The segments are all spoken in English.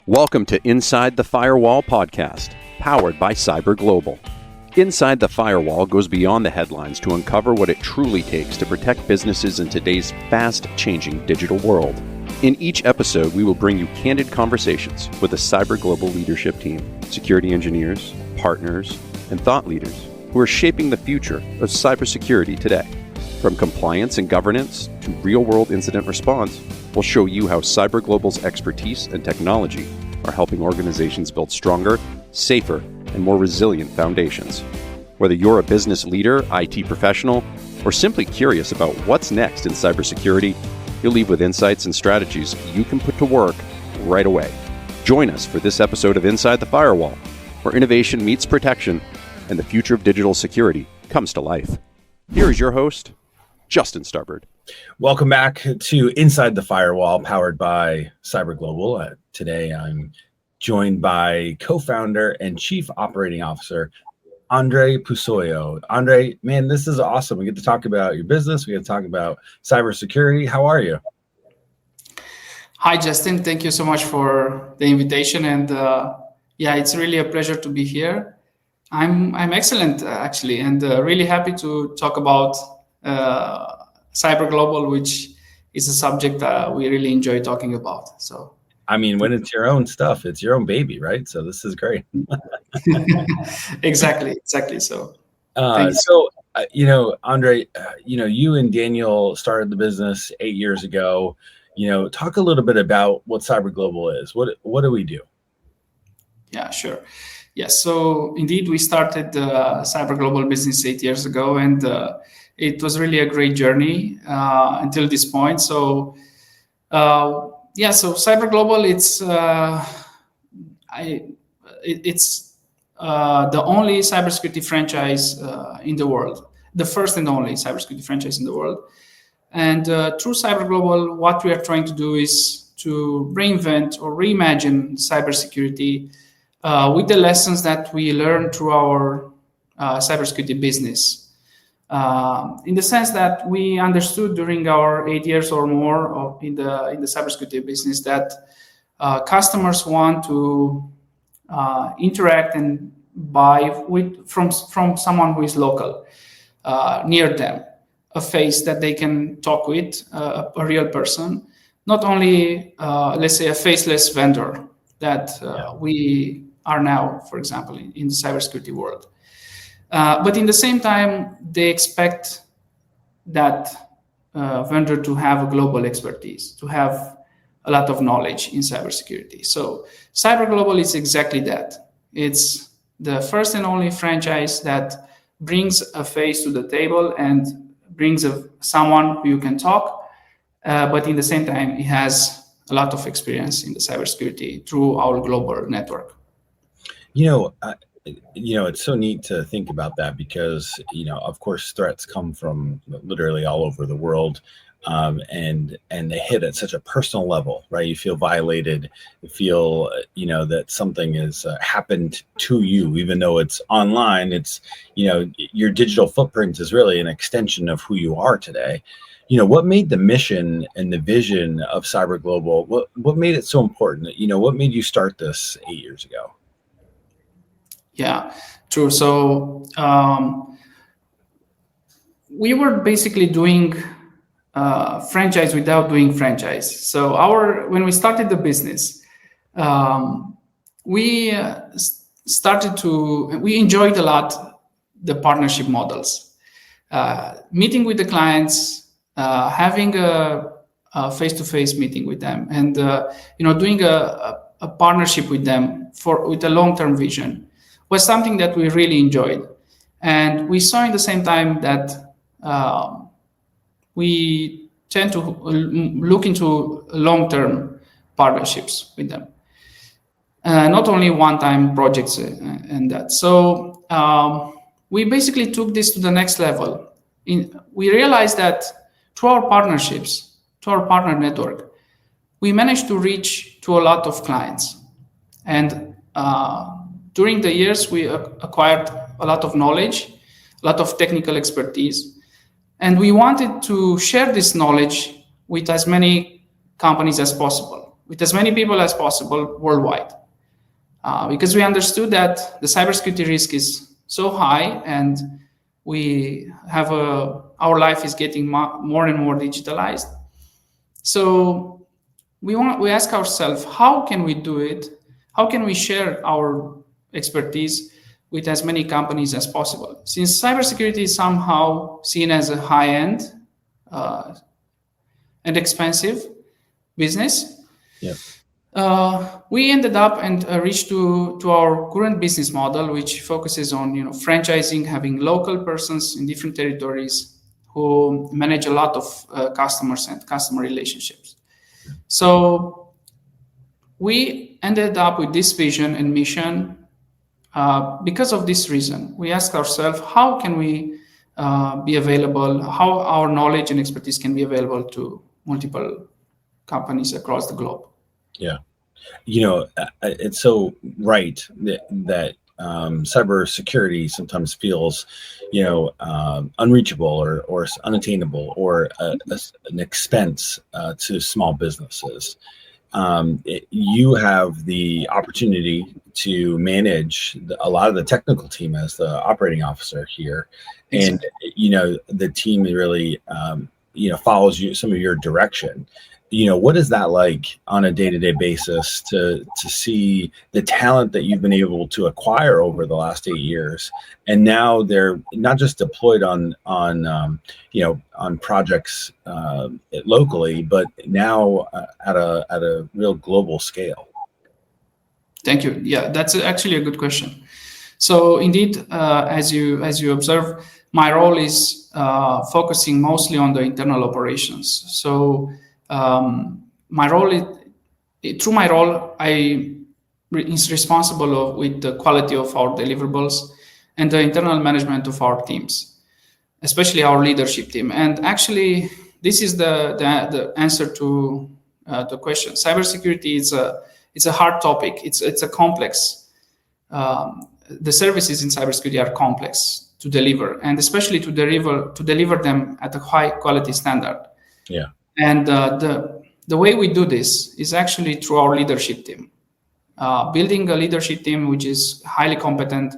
Welcome to Inside the Firewall podcast, powered by CyberGlobal. Inside the Firewall goes beyond the headlines to uncover what it truly takes to protect businesses in today's fast-changing digital world. In each episode, we will bring you candid conversations with the CyberGlobal leadership team, security engineers, partners, and thought leaders who are shaping the future of cybersecurity today. From compliance and governance to real-world incident response, we'll show you how CyberGlobal's expertise and technology are helping organizations build stronger, safer, and more resilient foundations. Whether you're a business leader, IT professional, or simply curious about what's next in cybersecurity, you'll leave with insights and strategies you can put to work right away. Join us for this episode of Inside the Firewall, where innovation meets protection and the future of digital security comes to life. Here is your host, Justin Stubbard. Welcome back to Inside the Firewall, powered by CyberGlobal. Today, I'm joined by co-founder and chief operating officer, Andrei Pusoiu. Andrei, man, this is awesome. We get to talk about your business. We get to talk about cybersecurity. How are you? Hi, Justin. Thank you so much for the invitation. And it's really a pleasure to be here. I'm excellent, actually, and really happy to talk about CyberGlobal, which is a subject we really enjoy talking about. So, I mean, when it's your own stuff, it's your own baby, right? So this is great. Exactly. So, Andrei, you and Daniel started the business 8 years ago. Talk a little bit about what CyberGlobal is. What do we do? Yeah, sure. Yes. So indeed, we started CyberGlobal business 8 years ago, and it was really a great journey until this point. So, so CyberGlobal, it's the only cybersecurity franchise in the world, the first and only cybersecurity franchise in the world. And through CyberGlobal, what we are trying to do is to reinvent or reimagine cybersecurity with the lessons that we learned through our cybersecurity business. In the sense that we understood during our 8 years or more in the cybersecurity business that customers want to interact and buy from someone who is local, near them, a face that they can talk with, a real person, not only, let's say, a faceless vendor that we are now, for example, in the cybersecurity world. But in the same time, they expect that vendor to have a global expertise, to have a lot of knowledge in cybersecurity. So CyberGlobal is exactly that. It's the first and only franchise that brings a face to the table and brings someone who you can talk, but in the same time, it has a lot of experience in the cybersecurity through our global network. It's so neat to think about that because, of course, threats come from literally all over the world, and they hit at such a personal level, right? You feel violated, you feel, that something has happened to you, even though it's online. It's, your digital footprint is really an extension of who you are today. What made the mission and the vision of CyberGlobal, what made it so important? What made you start this 8 years ago? Yeah, true. So we were basically doing franchise without doing franchise. So when we started the business, we enjoyed a lot the partnership models, meeting with the clients, having a face-to-face meeting with them, and doing a partnership with them with a long-term vision was something that we really enjoyed. And we saw in the same time that we tend to look into long-term partnerships with them, not only one-time projects and that. So we basically took this to the next level. We realized that through our partnerships, to our partner network, we managed to reach to a lot of clients. And during the years, we acquired a lot of knowledge, a lot of technical expertise, and we wanted to share this knowledge with as many companies as possible. with as many people as possible worldwide, because we understood that the cybersecurity risk is so high, and we have our life is getting more and more digitalized. So we ask ourselves, how can we do it? How can we share our expertise with as many companies as possible? Since cybersecurity is somehow seen as a high-end and expensive business, we ended up and reached to our current business model, which focuses on franchising, having local persons in different territories who manage a lot of customers and customer relationships. So we ended up with this vision and mission because of this reason. We asked ourselves, how can we be available, how our knowledge and expertise can be available to multiple companies across the globe. Yeah. It's so right that cybersecurity sometimes feels, unreachable or unattainable, or an expense to small businesses. You have the opportunity to manage a lot of the technical team as the operating officer here, and the team really follows some of your direction. What is that like on a day-to-day basis to see the talent that you've been able to acquire over the last 8 years, and now they're not just deployed on projects locally, but now at a real global scale? Thank you. Yeah, that's actually a good question. So indeed, as you observe, my role is focusing mostly on the internal operations. So my role I is responsible with the quality of our deliverables and the internal management of our teams, especially our leadership team. And actually, this is the answer to the question. Cybersecurity is a hard topic. It's a complex. The services in cybersecurity are complex to deliver, and especially to deliver them at a high quality standard. Yeah. And the way we do this is actually through our leadership team, building a leadership team which is highly competent,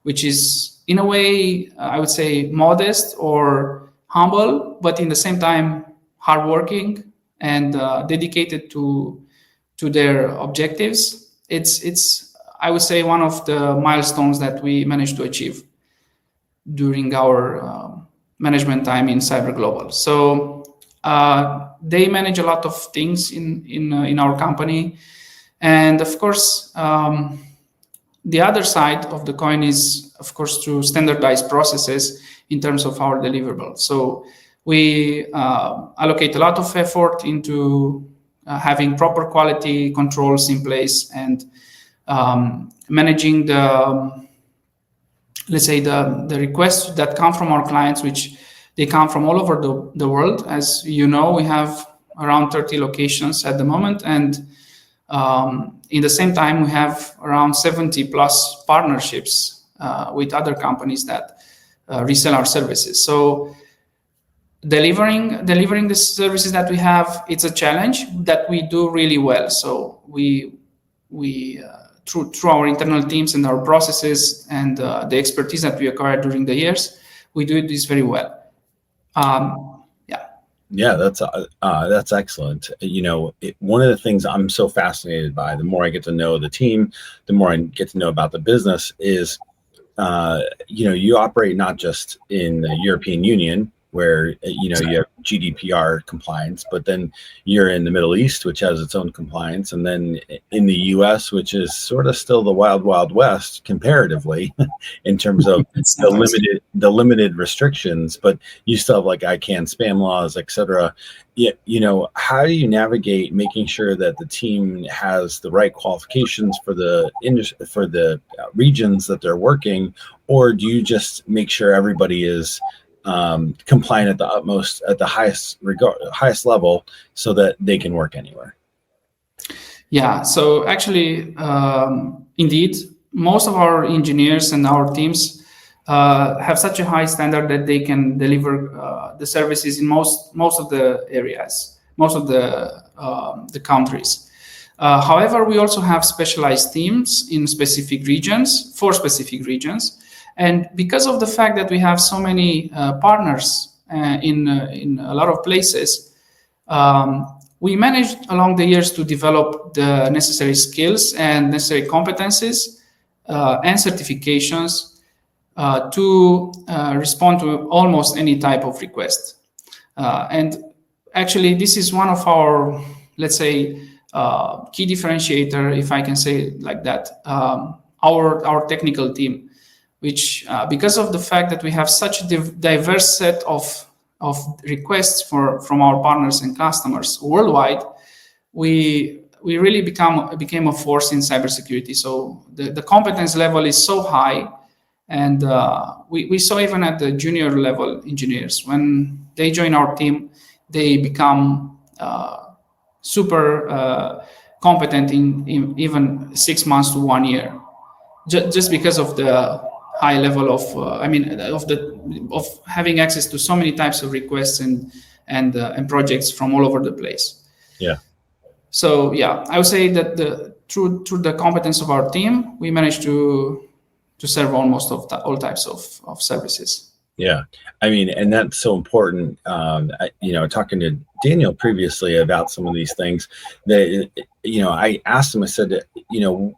which is in a way, I would say, modest or humble, but in the same time hardworking and dedicated to their objectives. It's I would say one of the milestones that we managed to achieve during our management time in CyberGlobal. So they manage a lot of things in our company, and of course the other side of the coin is, of course, to standardize processes in terms of our deliverables. So we allocate a lot of effort into having proper quality controls in place and managing the requests that come from our clients, which they come from all over the world. As you know, we have around 30 locations at the moment, and in the same time, we have around 70 plus partnerships with other companies that resell our services. So delivering the services that we have, it's a challenge that we do really well. So we through our internal teams and our processes and the expertise that we acquired during the years, we do this very well. Yeah, that's excellent. One of the things I'm so fascinated by, the more I get to know the team, the more I get to know about the business, is you operate not just in the European Union, where you have GDPR compliance, but then you're in the Middle East, which has its own compliance, and then in the US, which is sort of still the wild, wild west comparatively in terms of the limited restrictions, but you still have like ICANN spam laws, etc. How do you navigate making sure that the team has the right qualifications for the regions that they're working, or do you just make sure everybody is compliant at the highest level so that they can work anywhere? Yeah, so actually, indeed, most of our engineers and our teams have such a high standard that they can deliver the services in most of the areas, most of the countries. However, we also have specialized teams in specific regions, for specific regions. And because of the fact that we have so many partners in a lot of places, we managed along the years to develop the necessary skills and necessary competencies and certifications to respond to almost any type of request. And actually, this is one of our, let's say, key differentiator, if I can say it like that, our technical team, which because of the fact that we have such a diverse set of requests from our partners and customers worldwide, we really became a force in cybersecurity. So the competence level is so high, and we saw even at the junior level engineers, when they join our team, they become super competent in even 6 months to 1 year, just because of the high level of of having access to so many types of requests and projects from all over the place. Yeah. So yeah, I would say that through the competence of our team, we managed to serve almost all types of services. Yeah, I mean, and that's so important. Talking to Daniel previously about some of these things, that I asked him. I said, in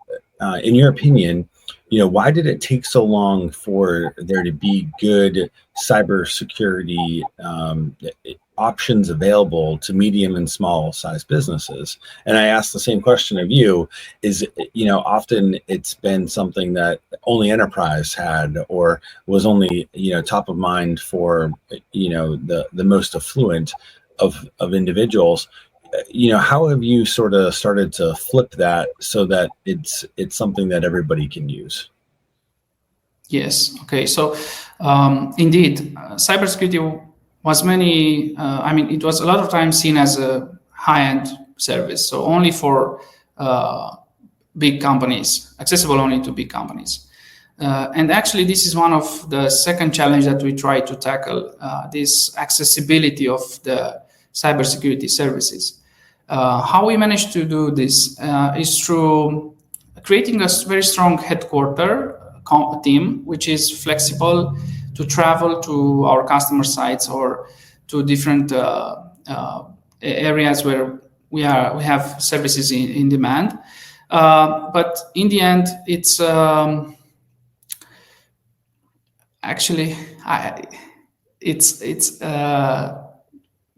your opinion, why did it take so long for there to be good cybersecurity options available to medium and small size businesses? And I asked the same question of you. Is often it's been something that only enterprise had, or was only top of mind for the most affluent of individuals. How have you sort of started to flip that so that it's something that everybody can use? Yes. Okay. So indeed, cybersecurity was it was a lot of times seen as a high-end service, so only for big companies, accessible only to big companies. And actually, this is one of the second challenge that we try to tackle, this accessibility of the cybersecurity services. How we managed to do this is through creating a very strong headquarter team, which is flexible to travel to our customer sites or to different areas where we have services in demand. But in the end, it's actually it's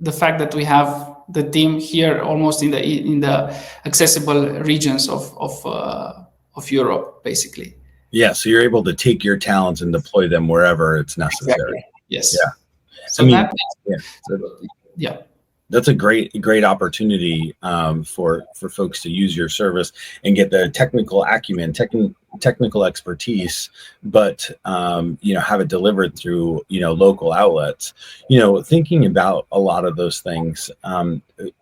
the fact that we have the team here almost in the accessible regions of Europe, basically. Yeah, so you're able to take your talents and deploy them wherever it's necessary. Exactly. Yes. Yeah. So that's a great opportunity for folks to use your service and get the technical acumen, technical expertise, but have it delivered through local outlets. Thinking about a lot of those things,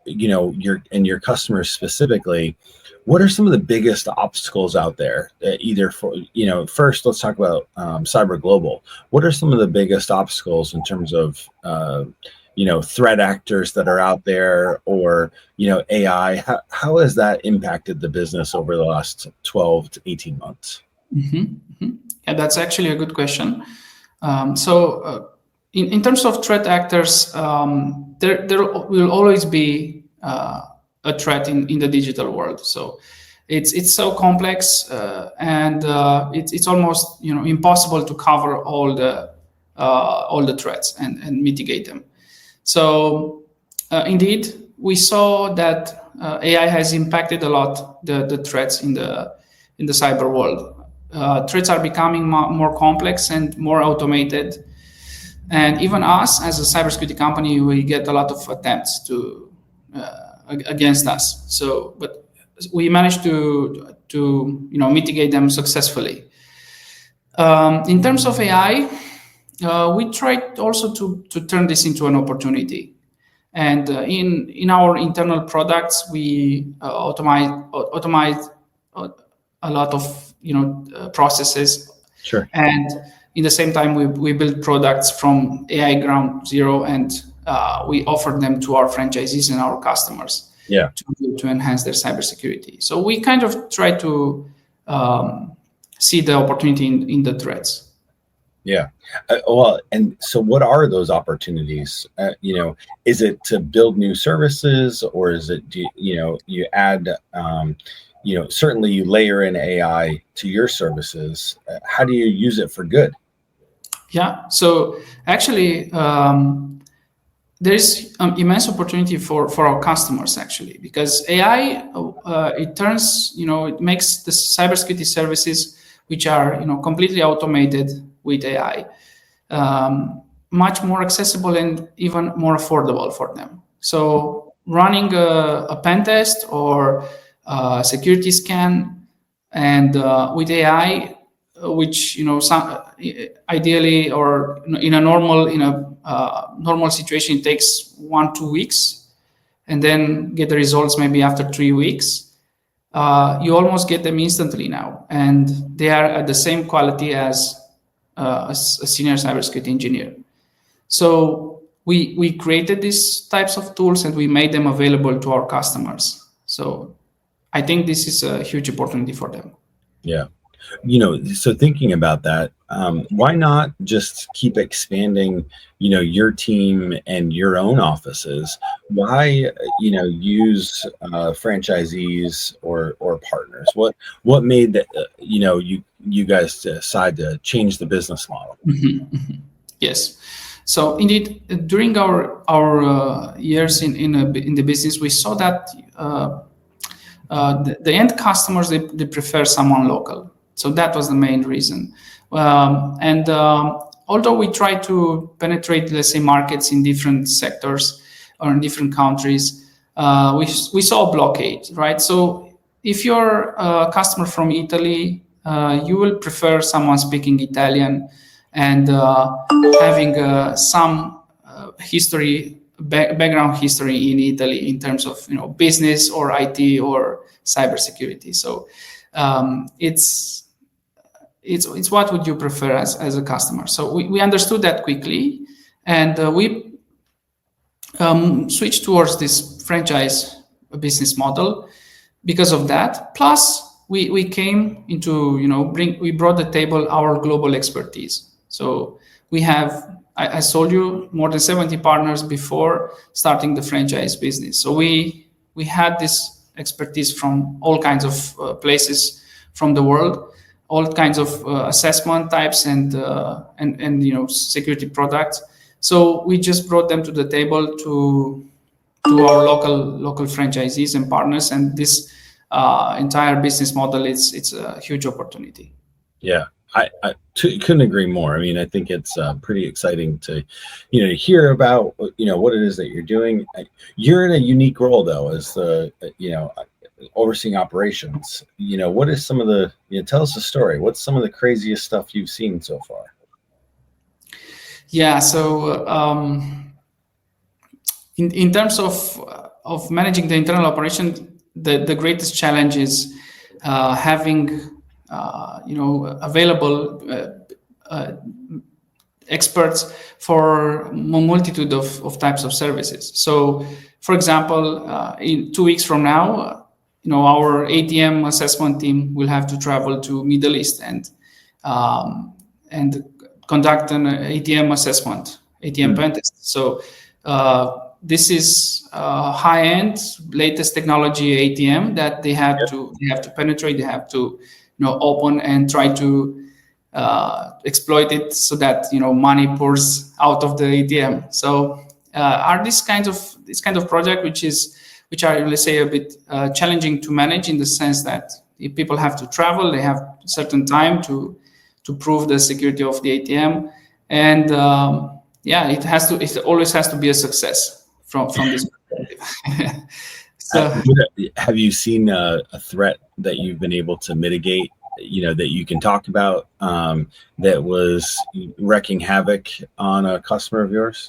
your customers specifically. What are some of the biggest obstacles out there? Either for, first, let's talk about CyberGlobal. What are some of the biggest obstacles in terms of, threat actors that are out there, or, AI? How has that impacted the business over the last 12 to 18 months? Mm-hmm. Mm-hmm. Yeah, that's actually a good question. In terms of threat actors, there will always be a threat in the digital world. So it's so complex and it's almost impossible to cover all the threats and mitigate them. So indeed, we saw that AI has impacted a lot the threats in the cyber world. Threats are becoming more complex and more automated, and even us as a cybersecurity company, we get a lot of attempts against us. So, but we managed to mitigate them successfully. In terms of AI, we tried also to turn this into an opportunity. And in our internal products, we automate a lot of processes. Sure. And in the same time, we build products from AI ground zero, and we offer them to our franchisees and our customers. Yeah. to enhance their cybersecurity. So we kind of try to see the opportunity in the threats. Yeah. Well, and so what are those opportunities? Is it to build new services, or is it, you add, certainly you layer in AI to your services. How do you use it for good? Yeah. So actually, there is immense opportunity for our customers, actually, because AI, it makes the cybersecurity services, which are completely automated with AI, much more accessible and even more affordable for them. So running a pen test or a security scan, and with AI, which ideally, or in a normal situation, it takes 1-2 weeks, and then get the results maybe after 3 weeks. You almost get them instantly now, and they are at the same quality as a senior cybersecurity engineer. So we created these types of tools and we made them available to our customers. So I think this is a huge opportunity for them. Yeah. So thinking about that, why not just keep expanding, your team and your own offices? Why, use franchisees or partners? What made that, you guys decide to change the business model? Mm-hmm. Mm-hmm. Yes. So indeed, during our years in the business, we saw that the end customers, they prefer someone local. So that was the main reason. Although we try to penetrate, let's say, markets in different sectors or in different countries, we saw a blockade, right? So if you're a customer from Italy, you will prefer someone speaking Italian and having some background history in Italy in terms of business or IT or cybersecurity. So it's what would you prefer as a customer. So we understood that quickly, and we switched towards this franchise business model because of that. Plus we came into we brought to the table our global expertise. So we have, I told you, more than 70 partners before starting the franchise business. So we had this expertise from all kinds of places from the world, all kinds of assessment types and security products. So we just brought them to the table to our local franchisees and partners, and this entire business model, it's a huge opportunity. Yeah. I couldn't agree more. I mean, I think it's pretty exciting to, hear about, what it is that you're doing. You're in a unique role, though, as the, overseeing operations. What is some of the, tell us the story. What's some of the craziest stuff you've seen so far? Yeah. So in terms of managing the internal operation, the greatest challenge is having available experts for a multitude of types of services. So, for example, in 2 weeks from now, our ATM assessment team will have to travel to Middle East and conduct an ATM assessment, ATM pen test. So this is high-end, latest technology ATM that they have to penetrate. They have to open and try to exploit it so that money pours out of the ATM. So are this kind of project which are, let's say, a bit challenging to manage, in the sense that if people have to travel, they have certain time to prove the security of the ATM, and it always has to be a success from this perspective. So, have you seen a threat that you've been able to mitigate, that you can talk about, that was wreaking havoc on a customer of yours?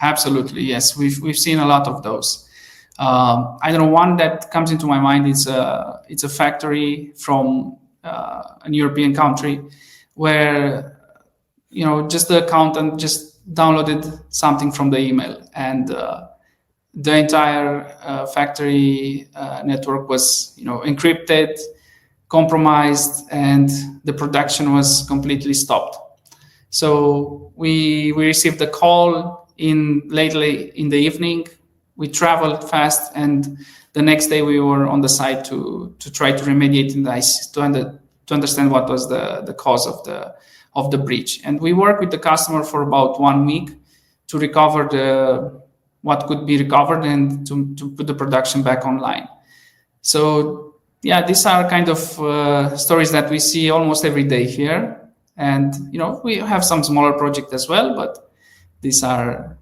Absolutely, yes. We've seen a lot of those. I don't know, one that comes into my mind is it's a factory from an European country where just the accountant just downloaded something from the email, and the entire factory network was, encrypted, compromised, and the production was completely stopped. So we received a call lately in the evening. We traveled fast, and the next day we were on the site to try to remediate to understand what was the cause of the breach. And we worked with the customer for about 1 week to recover what could be recovered and to put the production back online. So yeah, these are kind of stories that we see almost every day here. And we have some smaller projects as well, but these are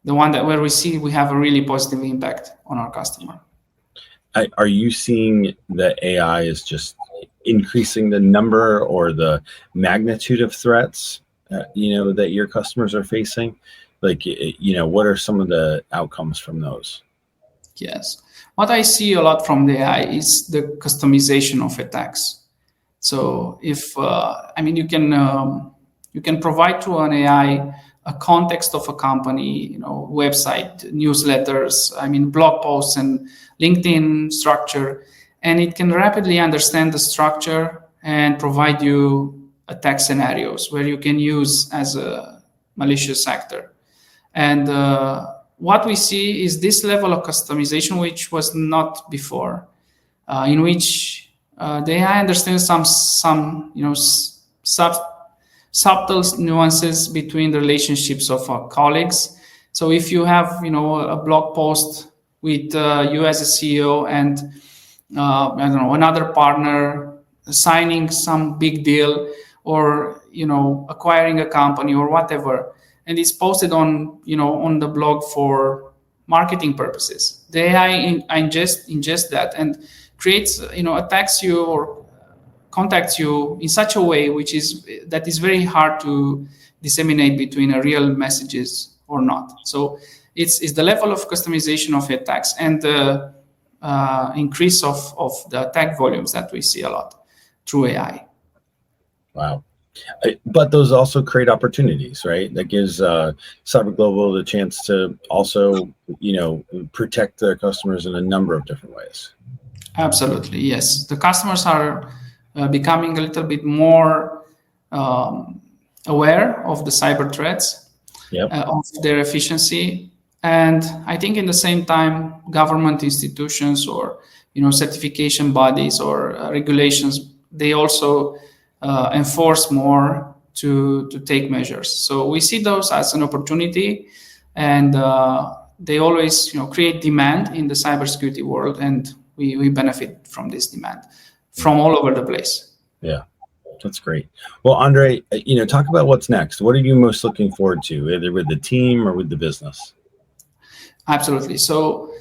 the one where we see we have a really positive impact on our customer. Are you seeing that AI is just increasing the number or the magnitude of threats, that your customers are facing? Like, what are some of the outcomes from those? Yes. What I see a lot from the AI is the customization of attacks. So if, you can provide to an AI a context of a company, website, newsletters, blog posts and LinkedIn structure, and it can rapidly understand the structure and provide you attack scenarios where you can use as a malicious actor. And what we see is this level of customization, which was not before, in which the AI understands some subtle nuances between the relationships of our colleagues. So if you have a blog post with you as a CEO and another partner signing some big deal or acquiring a company or whatever, and it's posted on the blog for marketing purposes, the AI ingest that and creates attacks you or contacts you in such a way that is very hard to disseminate between real messages or not. So it's the level of customization of attacks and the increase of the attack volumes that we see a lot through AI. Wow. But those also create opportunities, right? That gives CyberGlobal the chance to also, protect their customers in a number of different ways. Absolutely, yes. The customers are becoming a little bit more aware of the cyber threats, of their efficiency. And I think in the same time, government institutions or certification bodies or regulations, they also enforce more to take measures. So we see those as an opportunity, and they always create demand in the cybersecurity world, and we benefit from this demand from all over the place. Yeah, that's great. Well, Andrei, talk about what's next. What are you most looking forward to, either with the team or with the business? Absolutely. So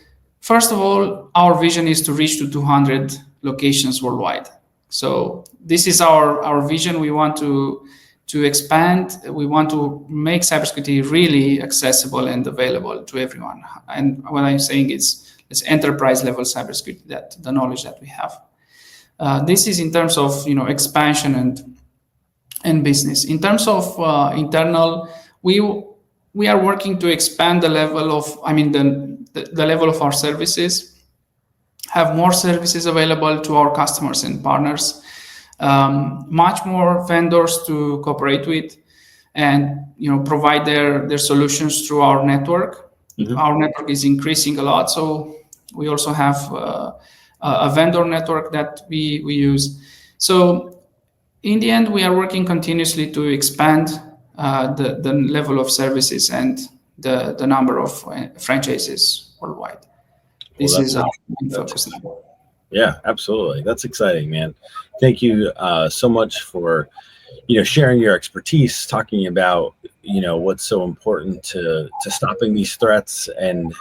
first of all, our vision is to reach to 200 locations worldwide. So this is our vision. We want to expand. We want to make cybersecurity really accessible and available to everyone. And what I'm saying is it's enterprise level cybersecurity, that the knowledge that we have. This is in terms of expansion and business. In terms of internal, we are working to expand the level of the level of our services, have more services available to our customers and partners, much more vendors to cooperate with, and provide their solutions through our network. Mm-hmm. Our network is increasing a lot, so we also have a vendor network that we use. So in the end, we are working continuously to expand the level of services and the number of franchises worldwide. This is our main focus now. Yeah, absolutely. That's exciting, man. Thank you so much for sharing your expertise, talking about what's so important to stopping these threats and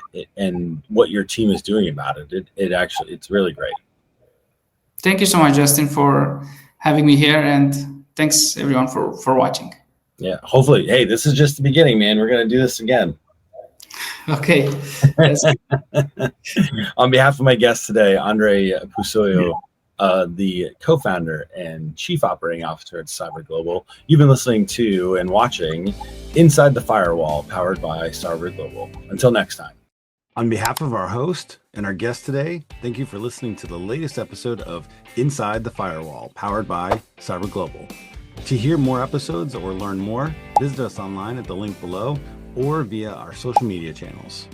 what your team is doing about it. It's really great. Thank you so much, Justin, for having me here, and thanks everyone for watching. Yeah, hopefully, hey, this is just the beginning, man. We're gonna do this again. Okay. On behalf of my guest today, Andrei Pusoiu, the co-founder and chief operating officer at CyberGlobal, you've been listening to and watching Inside the Firewall, powered by CyberGlobal. Until next time. On behalf of our host and our guest today, thank you for listening to the latest episode of Inside the Firewall, powered by CyberGlobal. To hear more episodes or learn more, visit us online at the link below or via our social media channels.